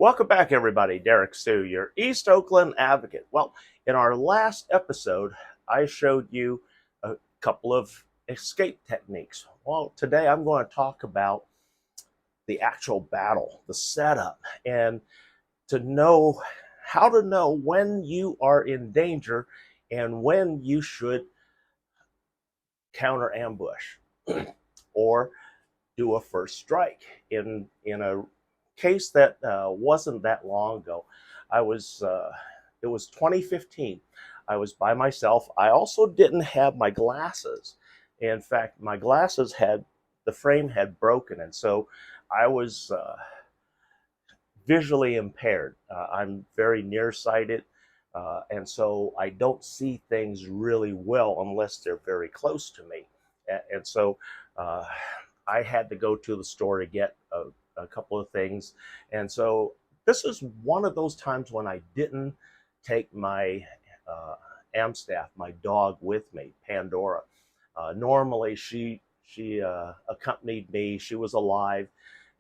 Welcome back, everybody. Derrick Soo, your East Oakland advocate. Well, in our last episode, I showed you a couple of escape techniques. Well, today I'm going to talk about the actual battle, the setup, and to know how to know when you are in danger and when you should counter ambush or do a first strike. In a case that wasn't that long ago, it was 2015. I was by myself. I also didn't have my glasses. In fact, my glasses the frame had broken, and so I was visually impaired. I'm very nearsighted, and so I don't see things really well unless they're very close to me. And so uh, I had to go to the store to get a couple of things. And so this is one of those times when I didn't take my Amstaff, my dog, with me, Pandora. Normally, she accompanied me. She was alive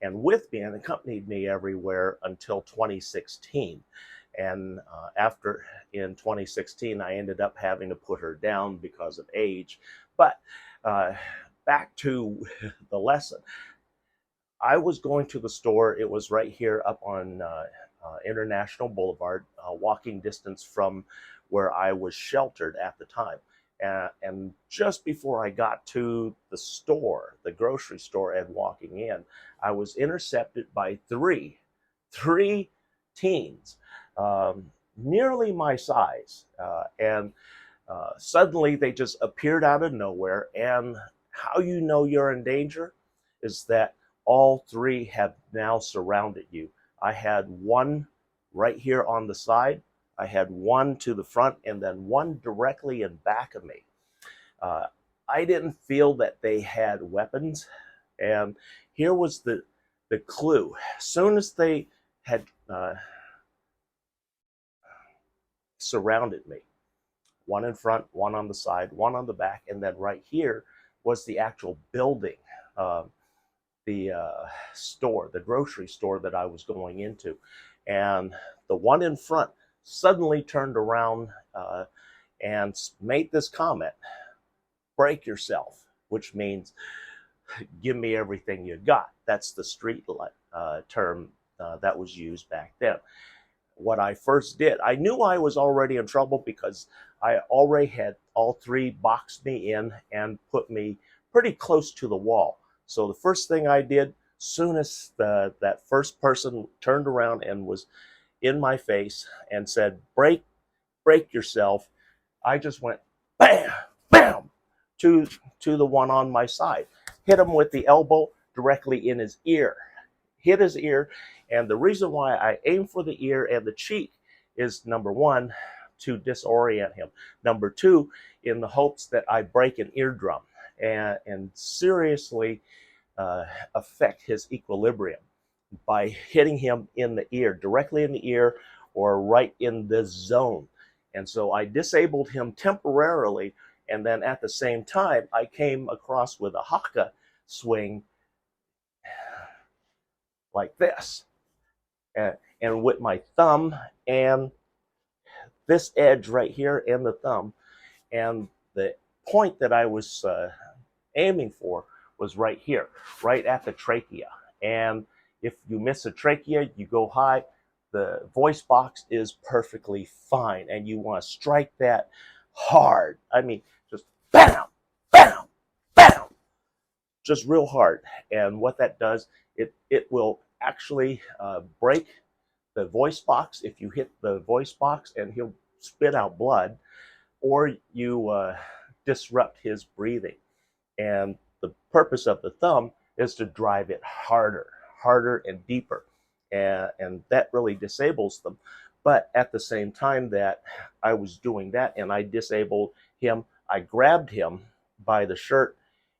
and with me and accompanied me everywhere until 2016. And after in 2016, I ended up having to put her down because of age. But back to the lesson. I was going to the store. It was right here up on International Boulevard, walking distance from where I was sheltered at the time. And just before I got to the store, the grocery store, and walking in, I was intercepted by three teens, nearly my size. And suddenly they just appeared out of nowhere. And how you know you're in danger is that all three have now surrounded you. I had one right here on the side. I had one to the front, and then one directly in back of me. I didn't feel that they had weapons, and here was the clue. As soon as they had surrounded me, one in front, one on the side, one on the back, and then right here was the actual building, the store, the grocery store that I was going into. And the one in front suddenly turned around and made this comment: break yourself, which means give me everything you got. That's the street term that was used back then. What I first did, I knew I was already in trouble because I already had all three boxed me in and put me pretty close to the wall. So the first thing I did, soon as that first person turned around and was in my face and said, break yourself, I just went bam, bam, to the one on my side. Hit him with the elbow directly in his ear. Hit his ear. And the reason why I aim for the ear and the cheek is, number one, to disorient him. Number two, in the hopes that I break an eardrum and seriously affect his equilibrium by hitting him in the ear, directly in the ear or right in the zone. And so I disabled him temporarily, and then at the same time, I came across with a haka swing like this. And with my thumb and this edge right here and the thumb, and the point that I was aiming for was right here, right at the trachea. And if you miss a trachea, you go high, the voice box is perfectly fine. And you want to strike that hard. I mean, just bam, bam, bam, just real hard. And what that does, it will actually break the voice box if you hit the voice box, and he'll spit out blood, or you disrupt his breathing. And the purpose of the thumb is to drive it harder and deeper. And that really disables them. But at the same time that I was doing that and I disabled him, I grabbed him by the shirt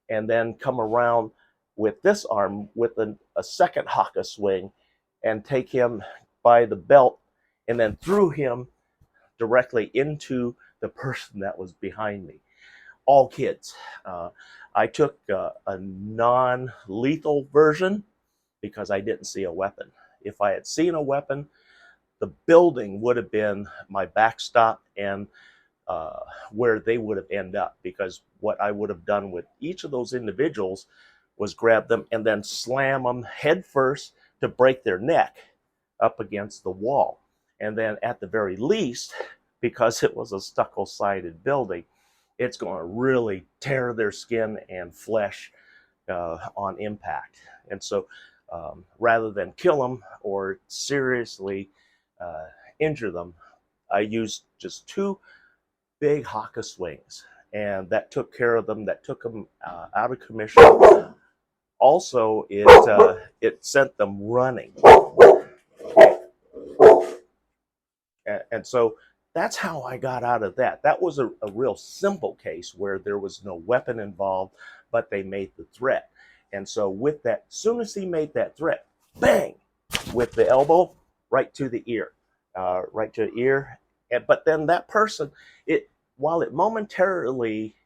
and then come around with this arm with a second haka swing and take him by the belt and then threw him directly into the person that was behind me. All kids. I took a non-lethal version because I didn't see a weapon. If I had seen a weapon, the building would have been my backstop and where they would have ended up, because what I would have done with each of those individuals was grab them and then slam them head first to break their neck up against the wall. And then at the very least, because it was a stucco-sided building, it's going to really tear their skin and flesh on impact. And so rather than kill them or seriously injure them, I used just 2 big Haka swings, and that took care of them. That took them out of commission. Also, it sent them running, and so that's how I got out of that. That was a real simple case where there was no weapon involved, but they made the threat. And so with that, as soon as he made that threat, bang, with the elbow right to the ear, right to the ear. But then that person, while it momentarily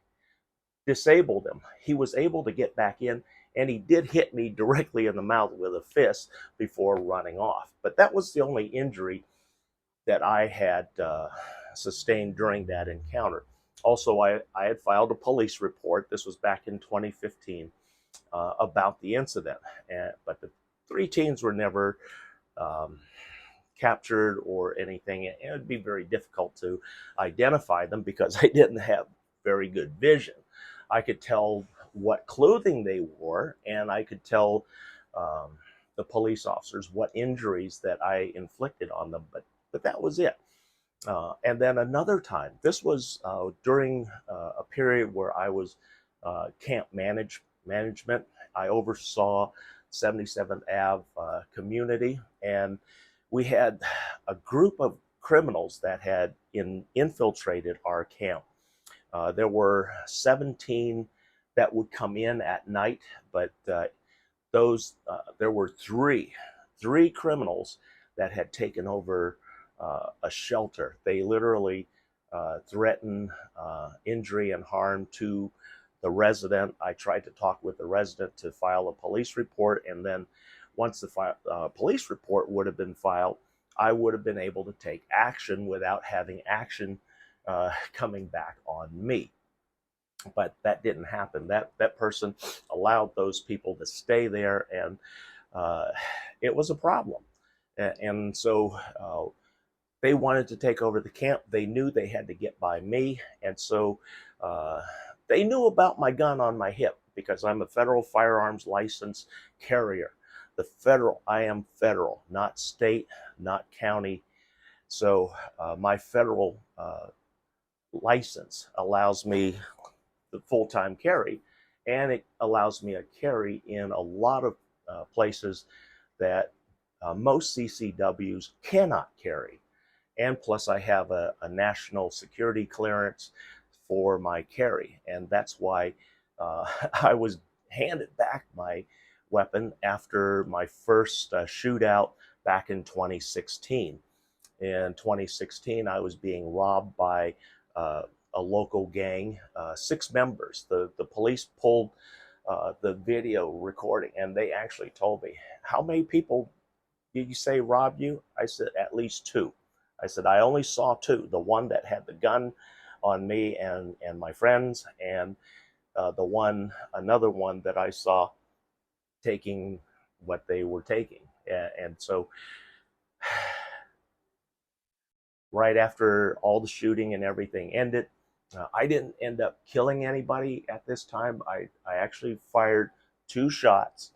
disabled him, he was able to get back in, and he did hit me directly in the mouth with a fist before running off. But that was the only injury that I had sustained during that encounter. Also, I had filed a police report. This was back in 2015 about the incident, but the 3 teens were never captured or anything. It would be very difficult to identify them because I didn't have very good vision. I could tell what clothing they wore, and I could tell the police officers what injuries that I inflicted on them, but that was it. And then another time, this was during a period where I was camp management. I oversaw 77th Ave community, and we had a group of criminals that had infiltrated our camp. There were 17 that would come in at night, but there were three criminals that had taken over a shelter. They literally threatened injury and harm to the resident. I tried to talk with the resident to file a police report, and then once the police report would have been filed, I would have been able to take action without having action coming back on me. But that didn't happen. That person allowed those people to stay there, and it was a problem. And so they wanted to take over the camp. They knew they had to get by me, and so they knew about my gun on my hip because I'm a federal firearms license carrier. I am federal, not state, not county. So my federal license allows me the full-time carry, and it allows me a carry in a lot of places that most CCWs cannot carry. And plus I have a national security clearance for my carry, and that's why I was handed back my weapon after my first shootout back in 2016. In 2016, I was being robbed by a local gang, 6 members. The police pulled the video recording, and they actually told me, how many people did you say robbed you? I said, at least 2. I said, I only saw 2, the one that had the gun on me and my friends, and another one that I saw taking what they were taking. And so right after all the shooting and everything ended, I didn't end up killing anybody at this time. I actually fired 2 shots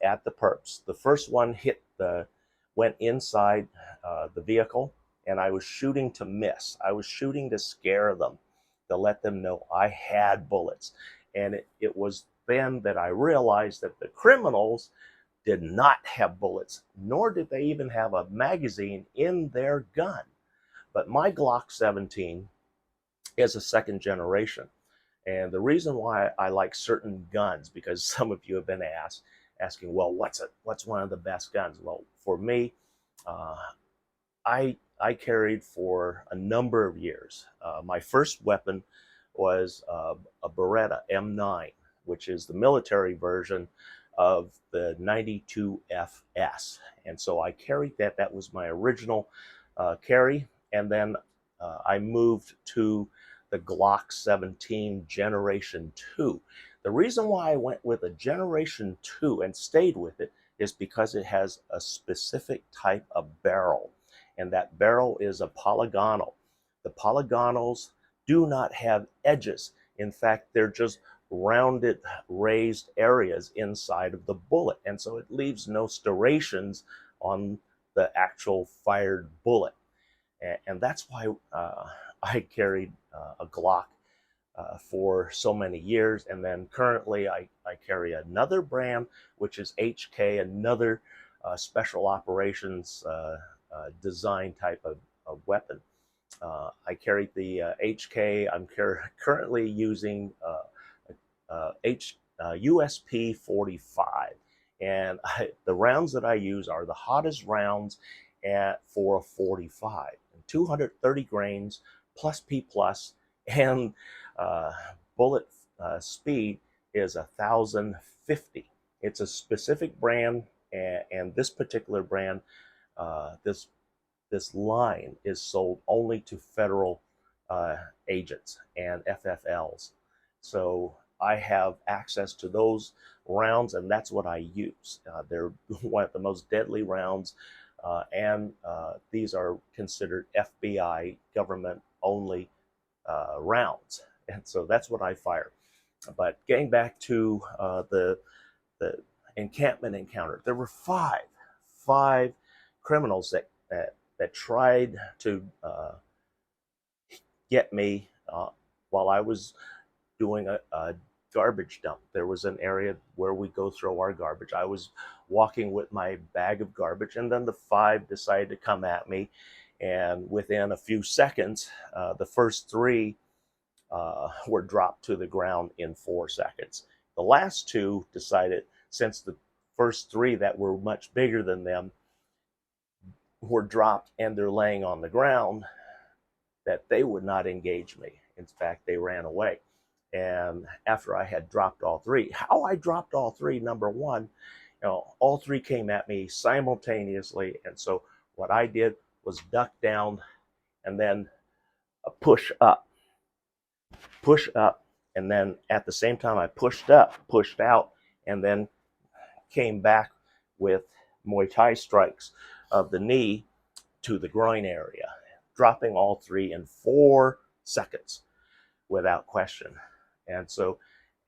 at the perps. The first one went inside the vehicle, and I was shooting to miss. I was shooting to scare them, to let them know I had bullets. And it was then that I realized that the criminals did not have bullets, nor did they even have a magazine in their gun. But my Glock 17 is a second generation. And the reason why I like certain guns, because some of you have been asking, well, what's one of the best guns? Well, for me, I carried for a number of years. My first weapon was a Beretta M9, which is the military version of the 92FS. And so I carried that. That was my original carry. And then I moved to the Glock 17 Generation 2. The reason why I went with a Generation 2 and stayed with it is because it has a specific type of barrel, and that barrel is a polygonal. The polygonals do not have edges. In fact, they're just rounded, raised areas inside of the bullet, and so it leaves no striations on the actual fired bullet. And that's why I carried a Glock for so many years. And then currently I carry another brand, which is HK, another special operations design type of weapon. I carry the HK. I'm currently using USP 45. And the rounds that I use are the hottest rounds for a 45, 230 grains plus P plus, and bullet speed is 1,050. It's a specific brand, and this particular brand, this line is sold only to federal agents and FFLs. So I have access to those rounds, and that's what I use. They're one of the most deadly rounds, and these are considered FBI government-only rounds, and so that's what I fire. But getting back to the encampment encounter, there were five criminals that tried to get me while I was doing a garbage dump. There was an area where we go throw our garbage. I was walking with my bag of garbage, and then the five decided to come at me. And within a few seconds, the first three were dropped to the ground in 4 seconds. The last two decided, since the first three that were much bigger than them were dropped and they're laying on the ground, that they would not engage me. In fact, they ran away. And after I had dropped all three, how I dropped all three, number one, all three came at me simultaneously. And so what I did was duck down and then push up, and then at the same time I pushed up, pushed out, and then came back with Muay Thai strikes of the knee to the groin area, dropping all three in 4 seconds without question. And so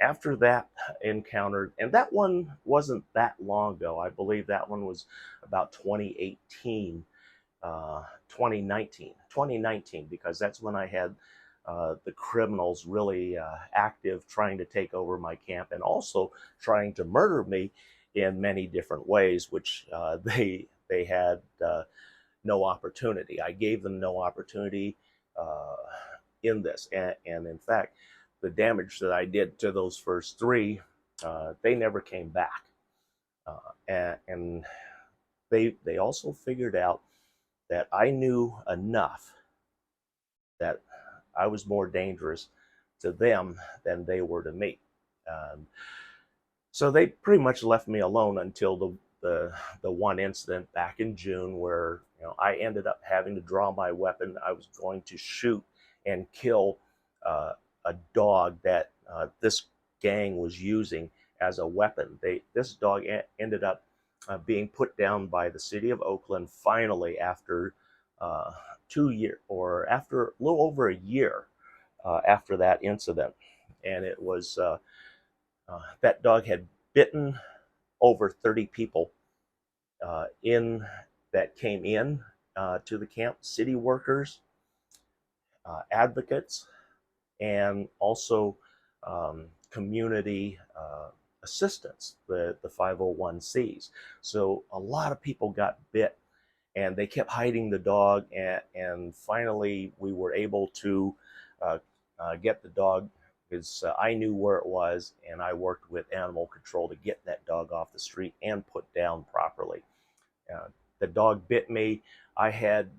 after that encounter, and that one wasn't that long ago, I believe that one was about 2018, 2019, because that's when I had the criminals really active, trying to take over my camp and also trying to murder me in many different ways, which they had no opportunity. I gave them no opportunity in this, and in fact, the damage that I did to those first three, they never came back, and they also figured out that I knew enough that I was more dangerous to them than they were to me. So they pretty much left me alone until the one incident back in June where I ended up having to draw my weapon. I was going to shoot and kill a dog that this gang was using as a weapon. This dog ended up being put down by the city of Oakland finally after 2 years, or after a little over a year after that incident. And it was that dog had bitten over 30 people in that came in to the camp, city workers, advocates, and also community assistants, the 501Cs. So a lot of people got bit, and they kept hiding the dog, and finally we were able to get the dog, because I knew where it was, and I worked with animal control to get that dog off the street and put down properly. The dog bit me. I had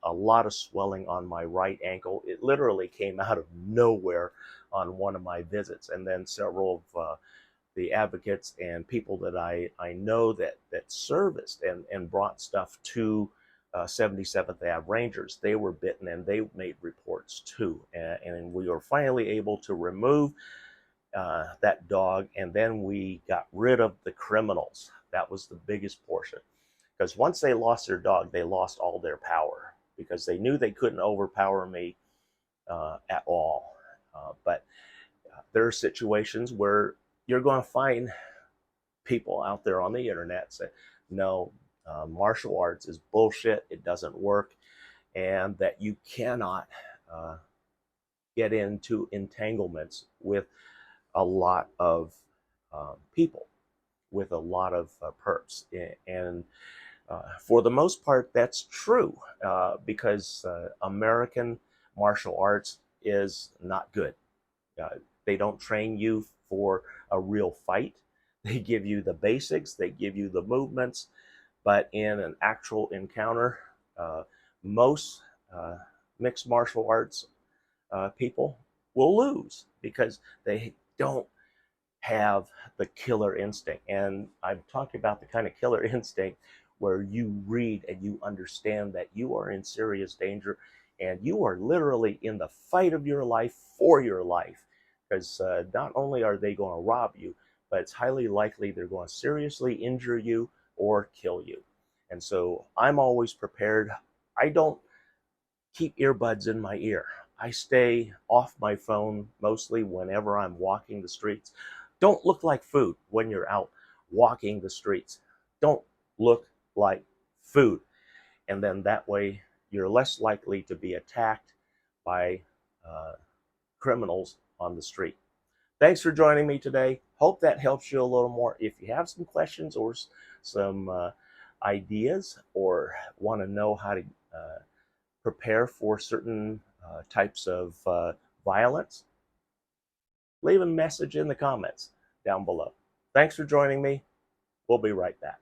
a lot of swelling on my right ankle. It literally came out of nowhere on one of my visits, and then several of the advocates and people that I know that serviced and brought stuff to 77th Ave Rangers, they were bitten and they made reports too. And we were finally able to remove that dog, and then we got rid of the criminals. That was the biggest portion. Because once they lost their dog, they lost all their power because they knew they couldn't overpower me at all. But there are situations where you're going to find people out there on the internet say, no, martial arts is bullshit, it doesn't work, and that you cannot get into entanglements with a lot of people, with a lot of perps. And for the most part, that's true because American martial arts is not good. They don't train you for a real fight. They give you the basics, they give you the movements, but in an actual encounter, most mixed martial arts people will lose because they don't have the killer instinct. And I'm talking about the kind of killer instinct where you read and you understand that you are in serious danger and you are literally in the fight of your life for your life. Because not only are they going to rob you, but it's highly likely they're going to seriously injure you or kill you. And so I'm always prepared. I don't keep earbuds in my ear. I stay off my phone mostly whenever I'm walking the streets. Don't look like food when you're out walking the streets. Don't look like food. And then that way you're less likely to be attacked by criminals on the street. Thanks for joining me today. Hope that helps you a little more. If you have some questions or some ideas or want to know how to prepare for certain types of violence, leave a message in the comments down below. Thanks for joining me. We'll be right back.